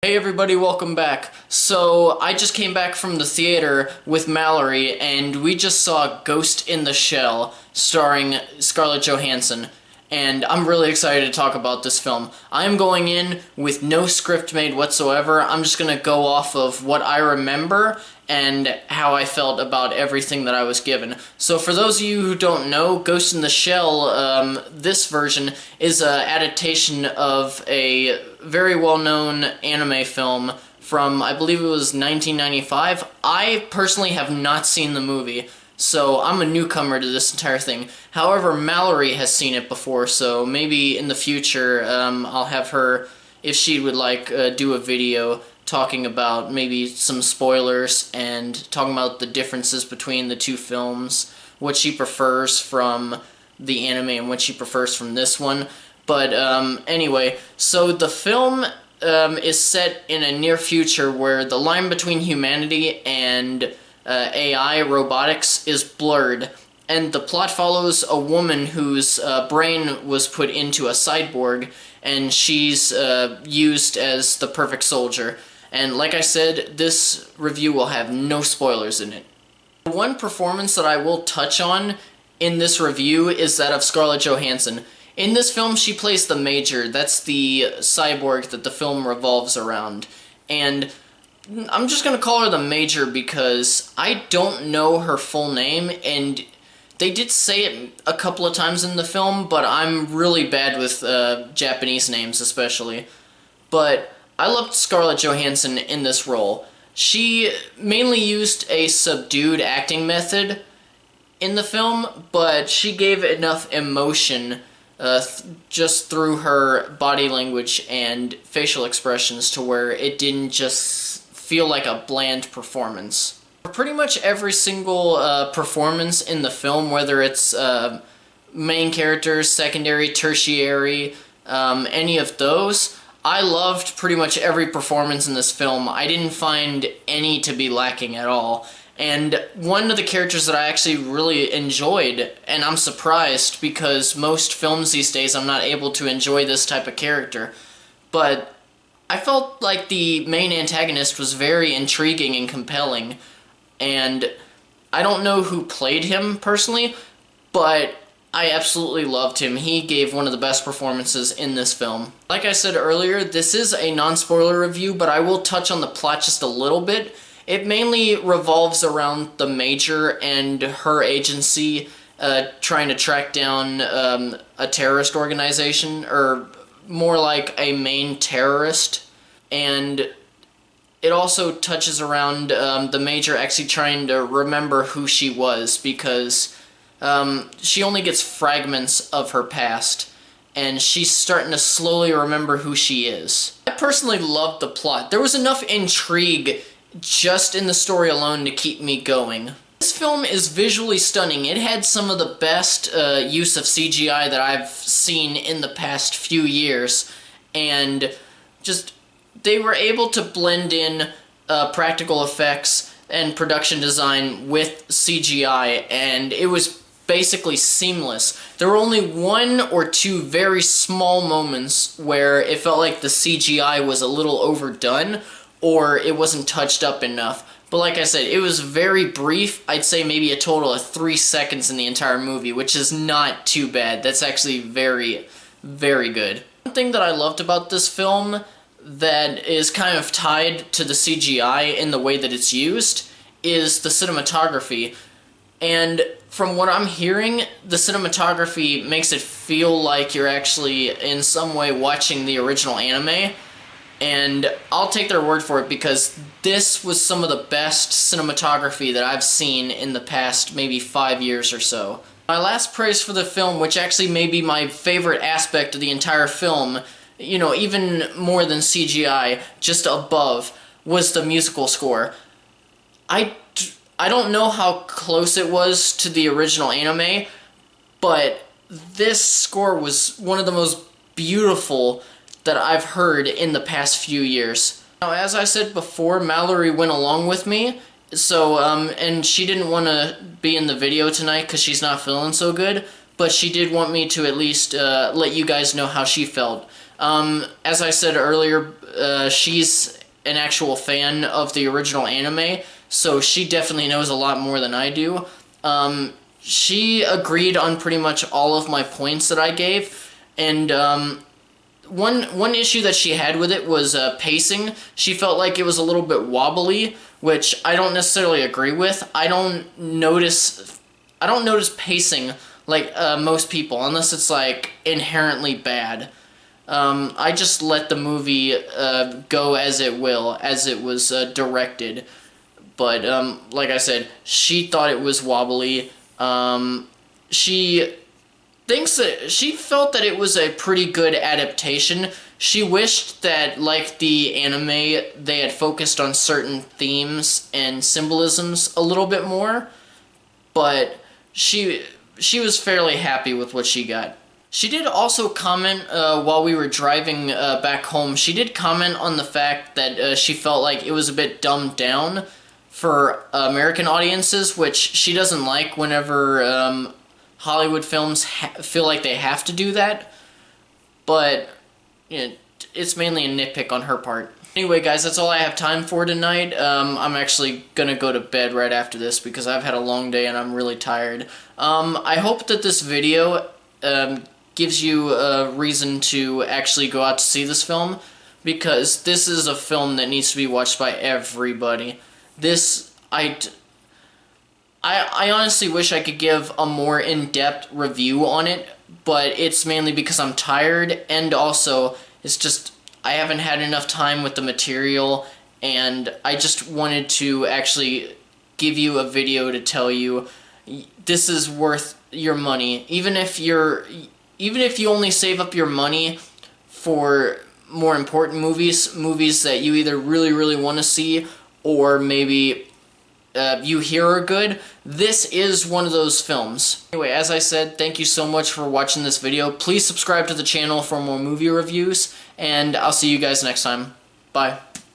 Hey everybody, welcome back. So, I just came back from the theater with Mallory, and we just saw Ghost in the Shell, starring Scarlett Johansson. And I'm really excited to talk about this film. I'm going in with no script made whatsoever. I'm just gonna go off of what I remember and how I felt about everything that I was given. So for those of you who don't know, Ghost in the Shell, this version is an adaptation of a very well-known anime film from, I believe it was 1995. I personally have not seen the movie, so I'm a newcomer to this entire thing. However, Mallory has seen it before, so maybe in the future I'll have her, if she would like, do a video talking about maybe some spoilers and talking about the differences between the two films, what she prefers from the anime and what she prefers from this one. But anyway, so the film is set in a near future where the line between humanity and AI, robotics, is blurred, and the plot follows a woman whose brain was put into a cyborg, and she's used as the perfect soldier. And like I said, this review will have no spoilers in it. One performance that I will touch on in this review is that of Scarlett Johansson. In this film, she plays the Major. That's the cyborg that the film revolves around. And I'm just gonna call her the Major because I don't know her full name, and they did say it a couple of times in the film, but I'm really bad with Japanese names especially. But I loved Scarlett Johansson in this role. She mainly used a subdued acting method in the film, but she gave enough emotion just through her body language and facial expressions to where it didn't just feel like a bland performance. For pretty much every single performance in the film, whether it's main characters, secondary, tertiary, any of those, I loved pretty much every performance in this film. I didn't find any to be lacking at all. And one of the characters that I actually really enjoyed, and I'm surprised because most films these days I'm not able to enjoy this type of character, but I felt like the main antagonist was very intriguing and compelling, and I don't know who played him personally, but I absolutely loved him. He gave one of the best performances in this film. Like I said earlier, this is a non-spoiler review, but I will touch on the plot just a little bit. It mainly revolves around the Major and her agency trying to track down a terrorist organization, or more like a main terrorist. And it also touches around the Major actually trying to remember who she was, because she only gets fragments of her past, and she's starting to slowly remember who she is. I personally loved the plot. There was enough intrigue just in the story alone to keep me going. This film is visually stunning. It had some of the best use of CGI that I've seen in the past few years, and just they were able to blend in practical effects and production design with CGI, and it was basically seamless. There were only one or two very small moments where it felt like the CGI was a little overdone or it wasn't touched up enough. But like I said, it was very brief. I'd say maybe a total of 3 seconds in the entire movie, which is not too bad. That's actually very, very good. One thing that I loved about this film that is kind of tied to the CGI in the way that it's used is the cinematography. And from what I'm hearing, the cinematography makes it feel like you're actually in some way watching the original anime. And I'll take their word for it because this was some of the best cinematography that I've seen in the past maybe 5 years or so. My last praise for the film, which actually may be my favorite aspect of the entire film, you know, even more than CGI, just above, was the musical score. I don't know how close it was to the original anime, but this score was one of the most beautiful that I've heard in the past few years. Now, as I said before, Mallory went along with me, so, and she didn't want to be in the video tonight because she's not feeling so good, but she did want me to at least let you guys know how she felt. As I said earlier, she's an actual fan of the original anime, so she definitely knows a lot more than I do. She agreed on pretty much all of my points that I gave, and one issue that she had with it was pacing. She felt like it was a little bit wobbly, which I don't necessarily agree with. I don't notice pacing like most people, unless it's like inherently bad. I just let the movie go as it will, as it was directed. But like I said, she thought it was wobbly. She felt that it was a pretty good adaptation. She wished that, like the anime, they had focused on certain themes and symbolisms a little bit more, but she was fairly happy with what she got. She did also comment while we were driving back home. She did comment on the fact that she felt like it was a bit dumbed down for American audiences, which she doesn't like whenever Hollywood films feel like they have to do that. But you know, it's mainly a nitpick on her part. Anyway, guys, that's all I have time for tonight. I'm actually gonna go to bed right after this because I've had a long day and I'm really tired. I hope that this video gives you a reason to actually go out to see this film, because this is a film that needs to be watched by everybody. I honestly wish I could give a more in-depth review on it, but it's mainly because I'm tired, and also it's just I haven't had enough time with the material, and I just wanted to actually give you a video to tell you this is worth your money. Even if you only save up your money for more important movies that you either really want to see, or maybe you hear are good, this is one of those films. Anyway, as I said, thank you so much for watching this video. Please subscribe to the channel for more movie reviews, and I'll see you guys next time. Bye.